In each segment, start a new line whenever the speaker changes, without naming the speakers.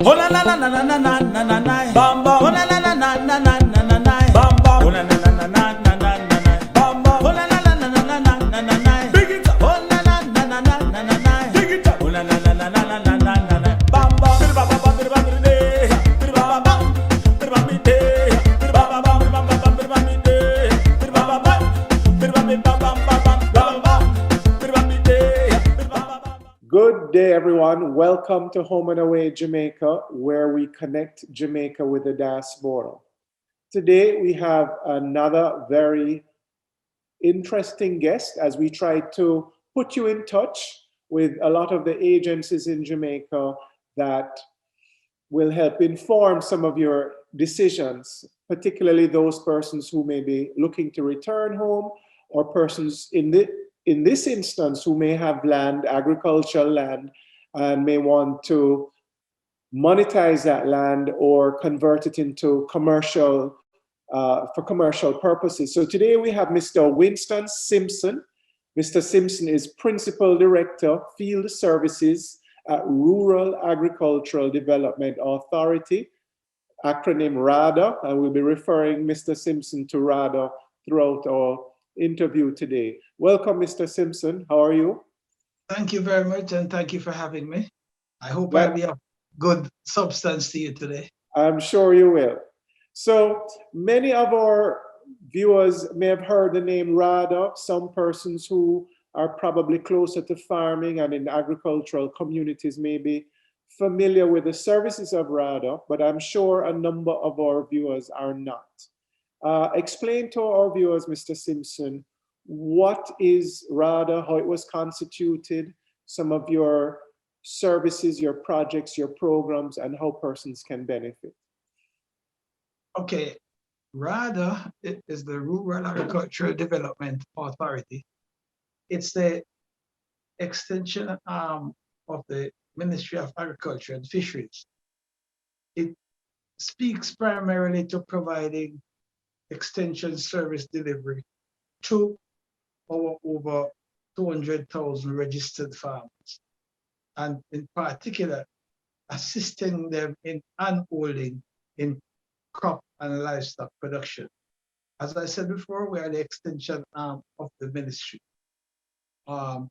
Oh na na na na na na na na na na. Bam bam. Oh na na na na na na na na na. Bam bam. Oh na na na na na na na na na. Bam bam. Oh na na na na na na na na na. Big it up. Oh na na na na na na na na. Big it up. Oh na na na na na na na na na. Bam bam. Bir bam bam bir bam bir de. Bir bam bam. Bir bam bir de. Bir bam bam bir bam bam bir bam bir de. Bir bam bam. Bir bam bir bam bam bam bam bam. Bir bam bir de. Bir bam bam.
Good day, everyone. Welcome to Home and Away Jamaica, where we connect Jamaica with the diaspora. Today, we have another very interesting guest as we try to put you in touch with a lot of the agencies in Jamaica that will help inform some of your decisions, particularly those persons who may be looking to return home or persons in this instance who may have land, agricultural land, and may want to monetize that land or convert it into commercial, for commercial purposes. So today we have Mr. Winston Simpson. Mr. Simpson is Principal Director, Field Services at Rural Agricultural Development Authority, acronym RADA, and we'll be referring Mr. Simpson to RADA throughout our interview today. Welcome, Mr. Simpson. How are you?
Thank you very much, and thank you for having me. I hope I'll be of good substance to you today.
I'm sure you will. So many of our viewers may have heard the name RADA. Some persons who are probably closer to farming and in agricultural communities may be familiar with the services of RADA, but I'm sure a number of our viewers are not. Explain to our viewers, Mr. Simpson, what is RADA, how it was constituted, some of your services, your projects, your programs, and how persons can benefit.
Okay, RADA is the Rural Agricultural Development Authority. It's the extension arm of the Ministry of Agriculture and Fisheries. It speaks primarily to providing extension service delivery to our over 200,000 registered farmers, and in particular, assisting them in unholding in crop and livestock production. As I said before, we are the extension arm of the ministry. Our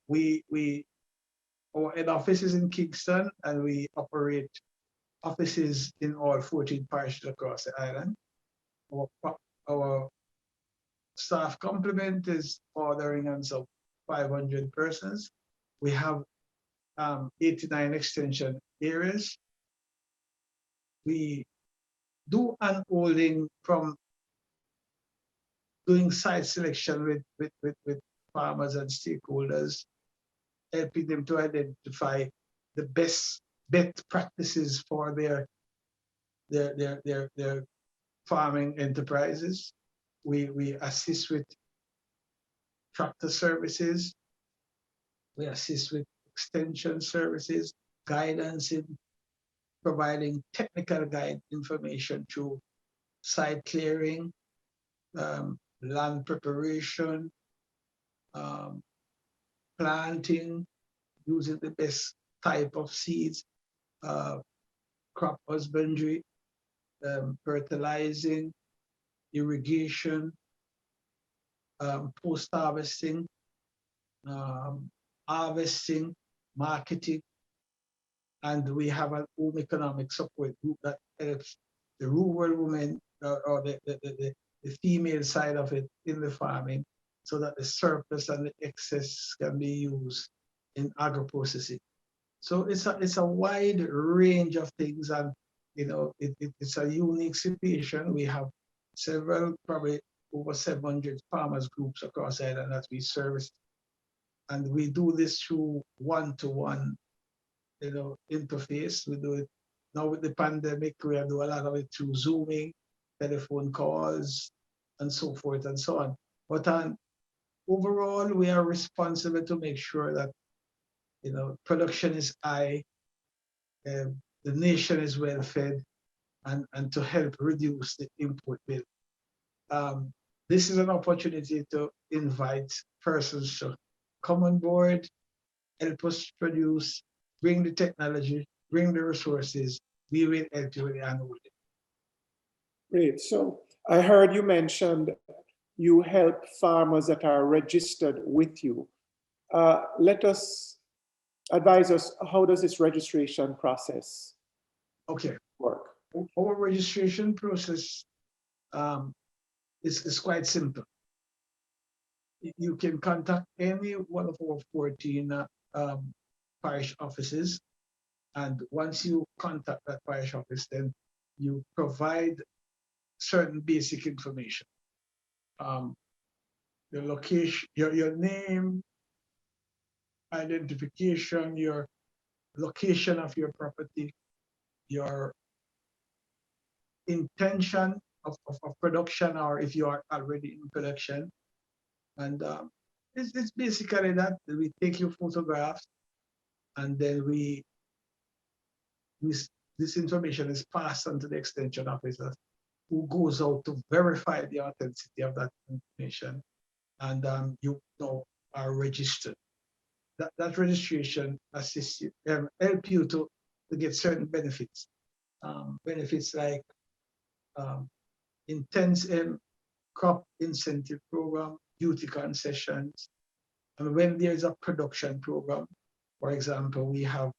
head office is in Kingston, and we operate offices in all 14 parishes across the island. Our staff complement is bordering on some 500 persons. We have 89 extension areas. We do unholding from doing site selection with farmers and stakeholders, helping them to identify the best practices for their farming enterprises. We assist with tractor services. We assist with extension services, guidance in providing technical guide information through site clearing, land preparation, planting, using the best type of seeds, crop husbandry, fertilizing, irrigation, post-harvesting, harvesting, marketing, and we have a home economic support group that helps the rural women or the female side of it in the farming, so that the surplus and the excess can be used in agro-processing. So it's a wide range of things, and it's a unique situation. We have several, probably over 700 farmers groups across the island that we service, and we do this through one-to-one interface. We do it now with the pandemic. We do a lot of it through Zooming, telephone calls, and so forth and so on. But overall, we are responsible to make sure that production is high, the nation is well fed, and to help reduce the import bill. This is an opportunity to invite persons to come on board, help us produce, bring the technology, bring the resources, we will help you with the unholding.
Great. So I heard you mentioned you help farmers that are registered with you. Let us advise us, how does this registration process
Okay.
work?
Our registration process is quite simple. You can contact any one of our 14 parish offices, and once you contact that parish office, then you provide certain basic information. Your location, your name, identification, your location of your property, your intention of production, or if you are already in production. And it's basically that we take your photographs, and then this information is passed on to the extension officer, who goes out to verify the authenticity of that information, and you now are registered. That registration assists you, help you to get certain benefits. Benefits like intense crop incentive program, duty concessions, and when there is a production program, for example, we have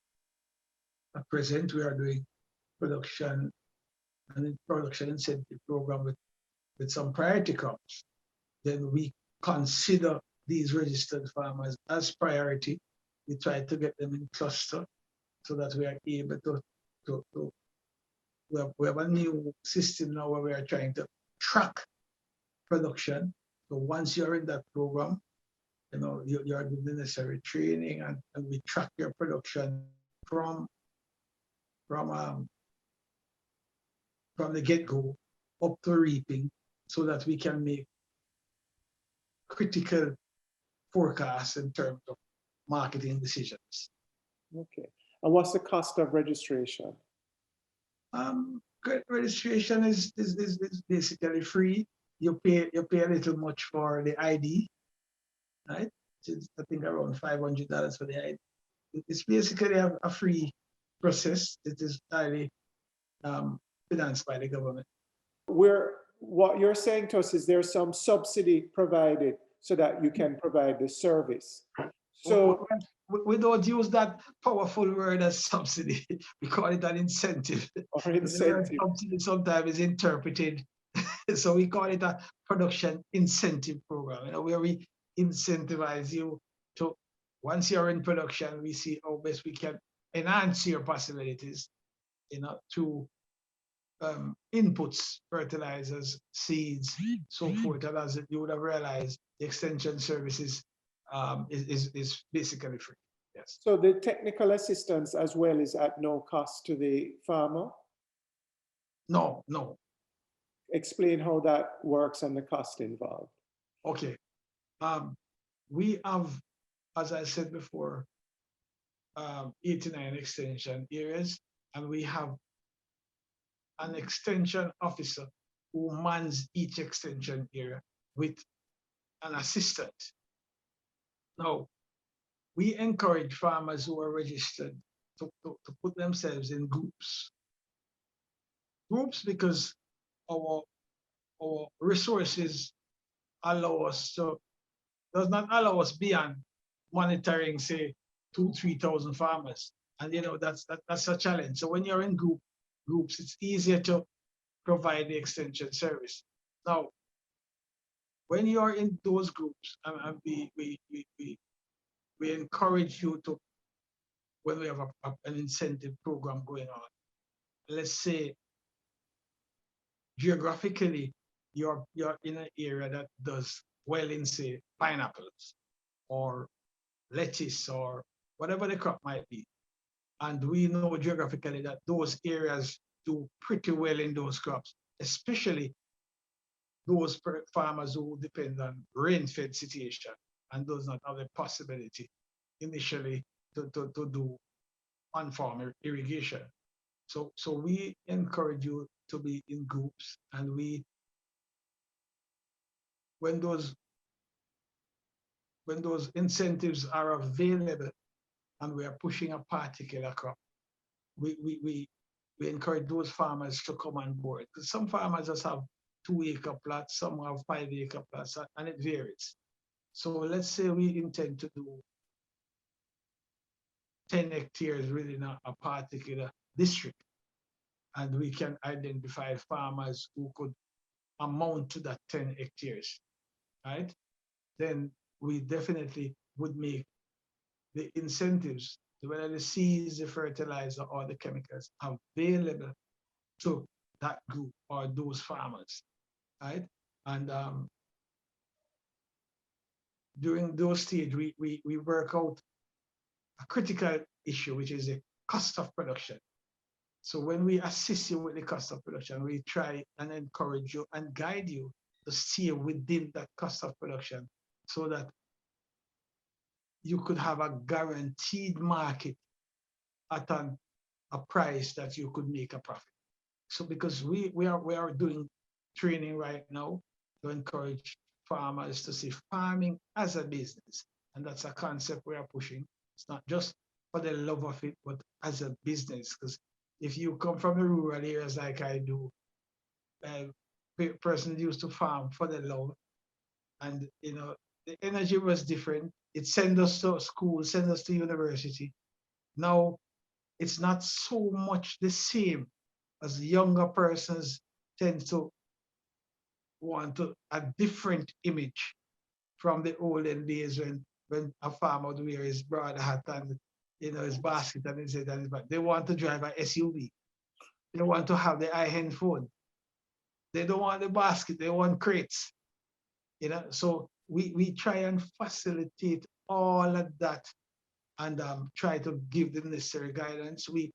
at present we are doing production and production incentive program with some priority crops, then we consider these registered farmers as priority. We try to get them in cluster so that we are able to we have a new system now where we are trying to track production. So once you're in that program, you know, you're doing the necessary training, and we track your production from the get-go up to reaping, so that we can make critical forecasts in terms of marketing decisions.
Okay. And what's the cost of registration?
Registration is basically free. You pay a little much for the ID, right? It's, I think, around $500 for the ID. It's basically a free process. It is highly financed by the government.
What you're saying to us is there's some subsidy provided so that you can provide the service. So
we don't use that powerful word as subsidy. We call it an incentive.
or incentive.
Subsidy sometimes is interpreted. So we call it a production incentive program, you know, where we incentivize you to, once you're in production, we see how best we can enhance your possibilities, you know, through inputs, fertilizers, seeds, so forth. And as you would have realized, the extension services is basically free. Yes.
So the technical assistance as well is at no cost to the farmer?
No.
Explain how that works and the cost involved.
Okay. We have, as I said before, 89 extension areas, and we have an extension officer who mans each extension area with an assistant. Now, we encourage farmers who are registered to put themselves in groups. Groups because our resources allow us to, does not allow us beyond monitoring, say, 2,000-3,000 farmers. And you know, that's a challenge. So when you're in groups, it's easier to provide the extension service. Now, when you're in those groups, and we encourage you to, when we have an incentive program going on, let's say geographically, you're in an area that does well in, say, pineapples or lettuce or whatever the crop might be. And we know geographically that those areas do pretty well in those crops, especially those farmers who depend on rain-fed situation and does not have the possibility initially to do on-farm irrigation. So we encourage you to be in groups, and when those incentives are available and we are pushing a particular crop, we we encourage those farmers to come on board. Because some farmers just have 2-acre plots, some have 5-acre plots, and it varies. So let's say we intend to do 10 hectares within a particular district, and we can identify farmers who could amount to that 10 hectares, right? Then we definitely would make the incentives, whether the seeds, the fertilizer, or the chemicals available to that group or those farmers, right? And during those stages, we work out a critical issue, which is the cost of production. So when we assist you with the cost of production, we try and encourage you and guide you to stay within that cost of production so that you could have a guaranteed market at a price that you could make a profit. So because we are doing training right now to encourage farmers to see farming as a business. And that's a concept we are pushing. It's not just for the love of it, but as a business. Because if you come from the rural areas like I do, person used to farm for the love, and the energy was different. It sent us to school, sent us to university. Now it's not so much the same as younger persons tend to want a different image from the olden days when a farmer would wear his broad hat and his basket and his head and his back. They want to drive an SUV. They want to have the high-end phone. They don't want the basket, they want crates. So we try and facilitate all of that and try to give the necessary guidance. We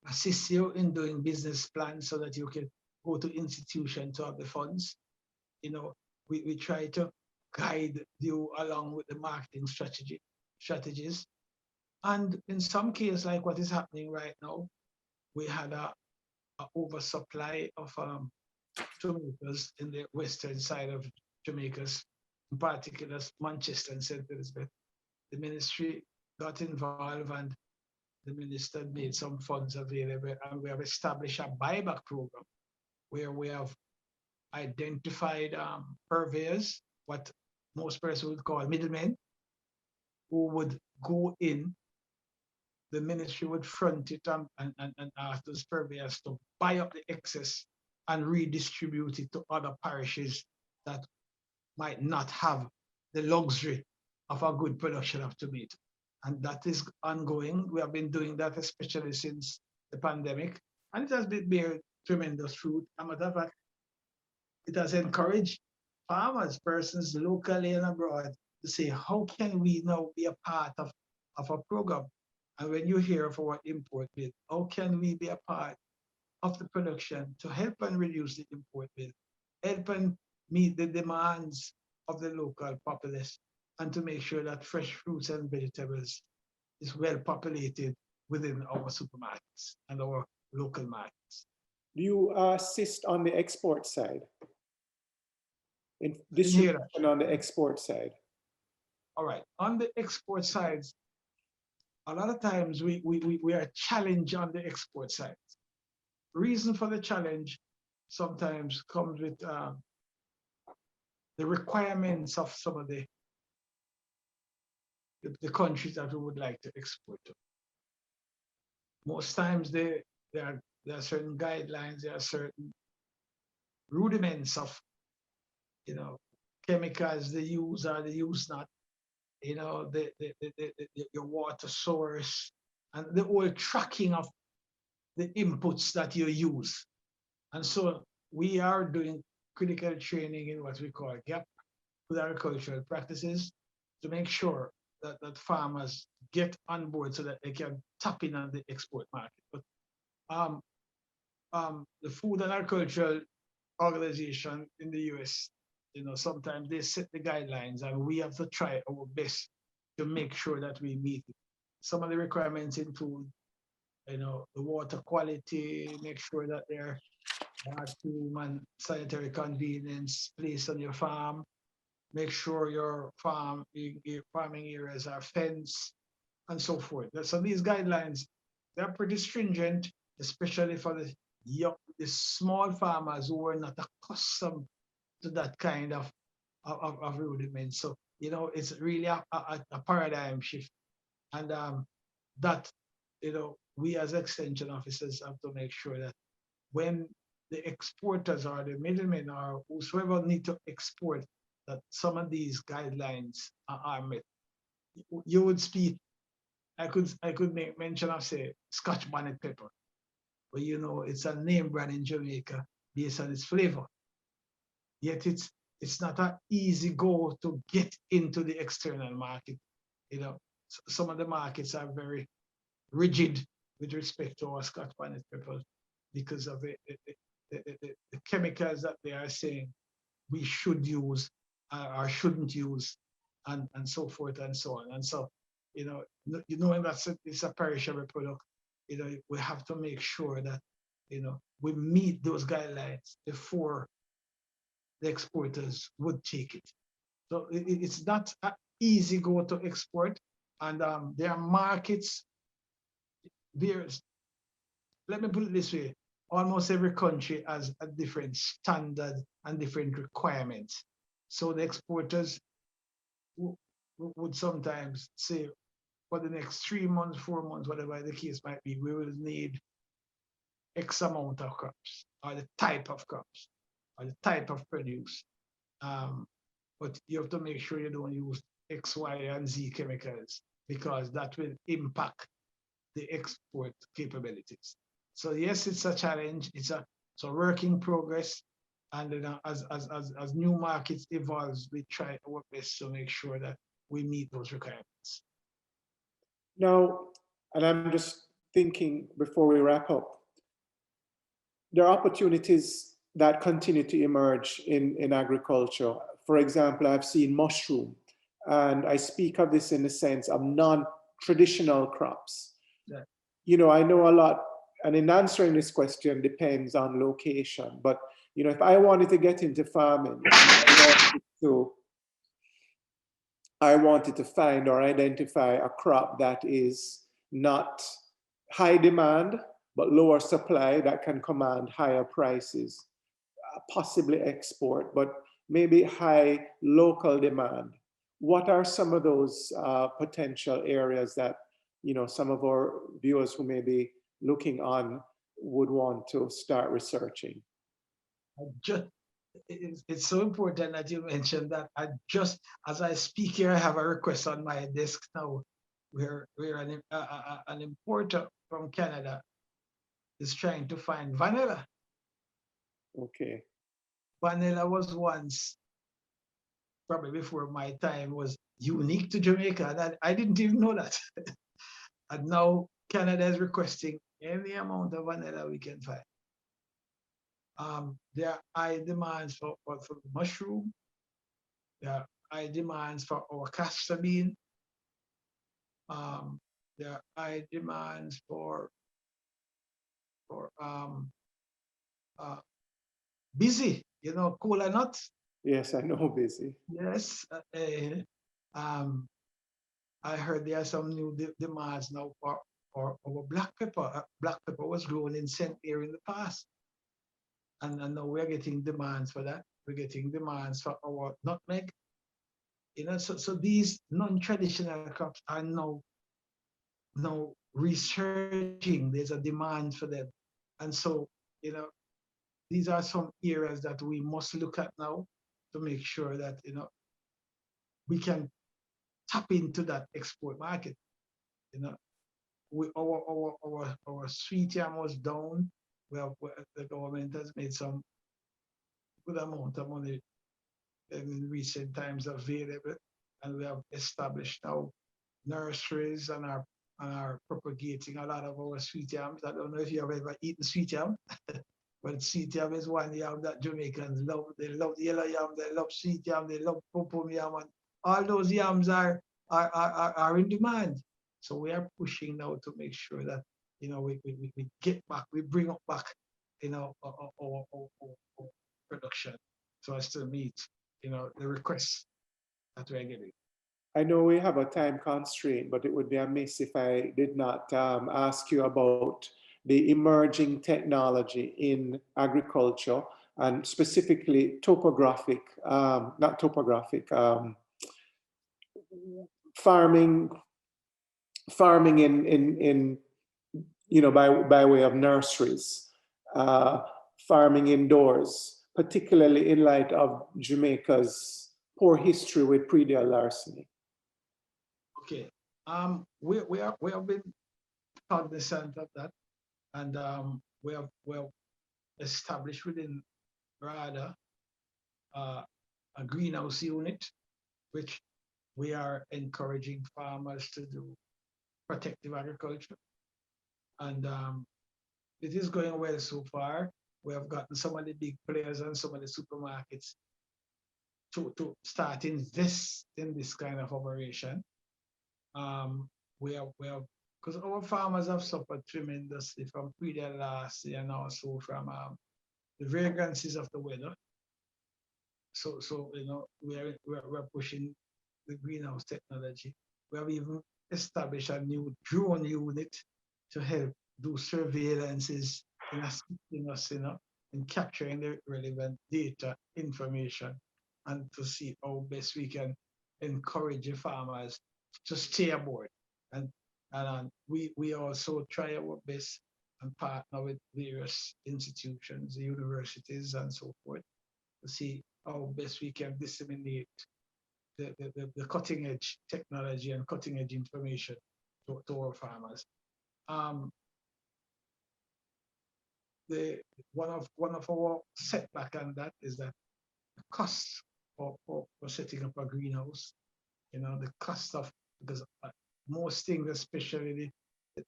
assist you in doing business plans so that you can go to institutions to have the funds. We try to guide you along with the marketing strategies. And in some cases, like what is happening right now, we had a oversupply of tomatoes in the western side of Jamaica, in particular Manchester and St. Elizabeth. The ministry got involved and the minister made some funds available, and we have established a buyback program where we have identified purveyors, what most persons would call middlemen, who would go in. The ministry would front it and ask those purveyors to buy up the excess and redistribute it to other parishes that might not have the luxury of a good production of tomato. And that is ongoing. We have been doing that especially since the pandemic, and it has been bearing tremendous fruit. As a matter of fact, it has encouraged farmers, persons locally and abroad, to say, how can we now be a part of a program? And when you hear of our import bill, how can we be a part of the production to help and reduce the import bill, help and meet the demands of the local populace, and to make sure that fresh fruits and vegetables is well populated within our supermarkets and our local markets.
Do you assist on the export side? In distribution on the export side?
All right. On the export side, a lot of times we are challenged on the export side. Reason for the challenge sometimes comes with the requirements of some of the countries that we would like to export to. Most times there are certain guidelines, there are certain rudiments of chemicals they use or they use not, your water source, and the whole tracking of the inputs that you use. And so we are doing critical training in what we call gap with agricultural practices to make sure that farmers get on board so that they can tap in on the export market. But the Food and Agricultural Organization in the US, sometimes they set the guidelines and we have to try our best to make sure that we meet it. Some of the requirements include, the water quality, make sure that there are human sanitary convenience placed on your farm, make sure your farming areas are fenced, and so forth. So these guidelines, they're pretty stringent, especially for the small farmers who were not accustomed to that kind of rudiment. So, it's really a paradigm shift. And that, we as extension officers have to make sure that when the exporters or the middlemen or whosoever need to export, that some of these guidelines are met. You would speak, I could make mention of, say, Scotch bonnet pepper, but it's a name brand in Jamaica based on its flavor. Yet it's not an easy go to get into the external market. Some of the markets are very rigid with respect to our Scotch bonnet pepper because of the chemicals that they are saying we should use or shouldn't use, and so forth and so on. And so, knowing that it's a perishable product, we have to make sure that, we meet those guidelines before the exporters would take it. So it's not an easy go to export, and there are markets. Let me put it this way: almost every country has a different standard and different requirements. So the exporters would sometimes say, for the next 3 months, 4 months, whatever the case might be, we will need X amount of crops, or the type of crops, or the type of produce. But you have to make sure you don't use X, Y, and Z chemicals, because that will impact the export capabilities. So yes, it's a challenge. It's a work in progress. And as new markets evolves, we try our best to make sure that we meet those requirements.
Now, and I'm just thinking before we wrap up, there are opportunities that continue to emerge in agriculture. For example, I've seen mushroom, and I speak of this in the sense of non-traditional crops.
Yeah.
I know a lot, and in answering this question depends on location, but if I wanted to get into farming, I wanted to find or identify a crop that is not high demand, but lower supply, that can command higher prices, possibly export, but maybe high local demand. What are some of those potential areas that some of our viewers who may be looking on would want to start researching?
It's so important that you mentioned that. As I speak here, I have a request on my desk now, where an importer from Canada is trying to find vanilla.
Okay.
Vanilla was once, probably before my time, was unique to Jamaica, and I didn't even know that. And now Canada is requesting any amount of vanilla we can find. There are high demands for mushroom. There are high demands for our castor bean. There are high demands for busy, cola nuts.
Yes, I know busy.
Yes. I heard there are some new demands now for our black pepper. Black pepper was grown in St. Clair in the past. And now we're getting demands for that. We're getting demands for our nutmeg. So these non-traditional crops are now researching. There's a demand for them. And so, these are some areas that we must look at now to make sure that, we can tap into that export market. Our sweet yam was down. The government has made some good amount of money in recent times available, and we have established now nurseries and are propagating a lot of our sweet yams. I don't know if you have ever eaten sweet yam, but sweet yam is one yam that Jamaicans love. They love yellow yam, they love sweet yam, they love pom yam, and all those yams are in demand. So we are pushing now to make sure that we get back, we bring up back our production, so as to meet the requests that we're getting.
I know we have a time constraint, but it would be amiss if I did not ask you about the emerging technology in agriculture, and specifically topographic, not topographic, farming in by way of nurseries, farming indoors, particularly in light of Jamaica's poor history with predial larceny.
Okay. We have been cognizant of that, and we have established within RADA a greenhouse unit, which we are encouraging farmers to do protective agriculture, and it is going well so far. We have gotten some of the big players and some of the supermarkets to start invest in this kind of operation. We have because our farmers have suffered tremendously from predial larceny and also from the vagrancies of the weather. So we're pushing the greenhouse technology. We have even established a new drone unit to help do surveillances in assisting us, in capturing the relevant data, information, and to see how best we can encourage the farmers to stay aboard. And we also try our best and partner with various institutions, universities, and so forth, to see how best we can disseminate the cutting edge technology and cutting edge information to our farmers. One of our setback on that is that the cost for setting up a greenhouse, the cost of, because most things, especially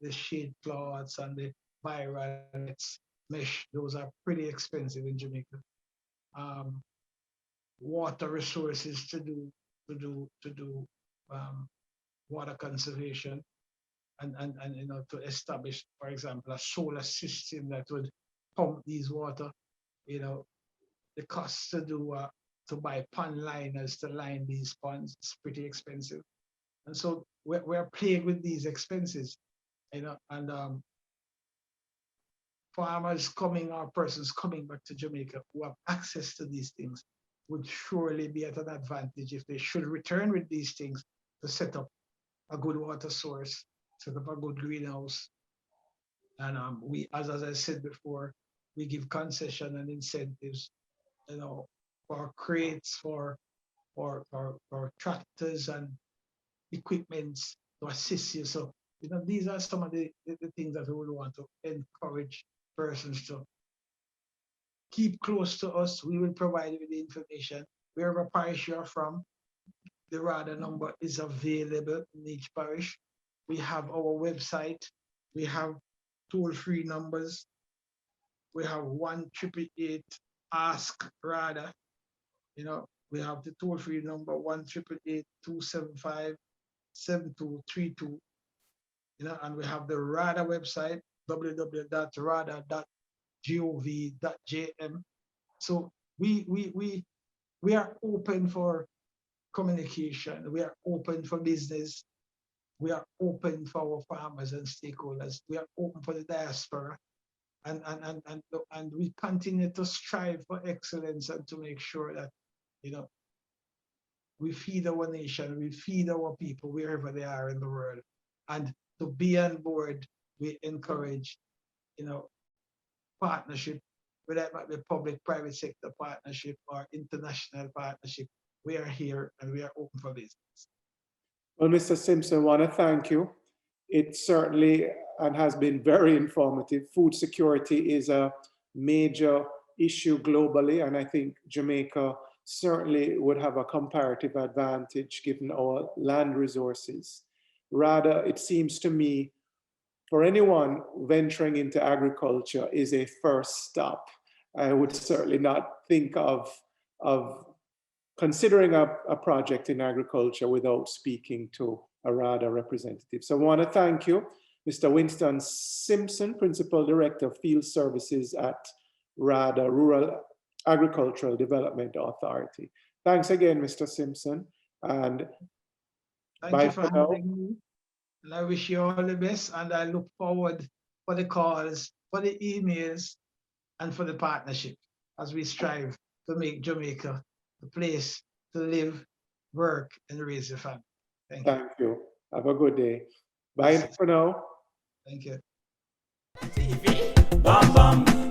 the shade cloths and the viral nets, mesh, those are pretty expensive in Jamaica. Water resources to do water conservation and to establish, for example, a solar system that would pump these water, the cost to buy pond liners to line these ponds is pretty expensive. And so we're playing with these expenses, and farmers coming or persons coming back to Jamaica who have access to these things would surely be at an advantage if they should return with these things to set up a good water source, set up a good greenhouse. And we, as I said before, we give concession and incentives, for crates, for tractors and equipments to assist you. So, these are some of the things that we would want to encourage persons to keep close to us. We will provide you with the information. Wherever parish you're from, the RADA number is available in each parish. We have our website. We have toll-free numbers. We have 1-888 Ask RADA. We have the toll-free number 1-888-275-7232. And we have the RADA website, www.rada.gov.jm. So we are open for communication. We are open for business. We are open for our farmers and stakeholders. We are open for the diaspora. And we continue to strive for excellence and to make sure that, we feed our nation, we feed our people wherever they are in the world. And to be on board, we encourage, partnership, whether it might be public-private sector partnership or international partnership. We are here and we are open for business.
Well, Mr. Simpson, I want to thank you. It certainly and has been very informative. Food security is a major issue globally, and I think Jamaica certainly would have a comparative advantage given our land resources. Rather, it seems to me, for anyone venturing into agriculture is a first stop. I would certainly not think of considering a project in agriculture without speaking to a RADA representative. So I want to thank you, Mr. Winston Simpson, Principal Director of Field Services at RADA, Rural Agricultural Development Authority. Thanks again, Mr. Simpson, and
thank you for having me. And I wish you all the best, and I look forward for the calls, for the emails, and for the partnership as we strive to make Jamaica a place to live, work, and raise a family. Thank you.
Thank you. Have a good day. Bye for now.
Thank you.
Bam bam.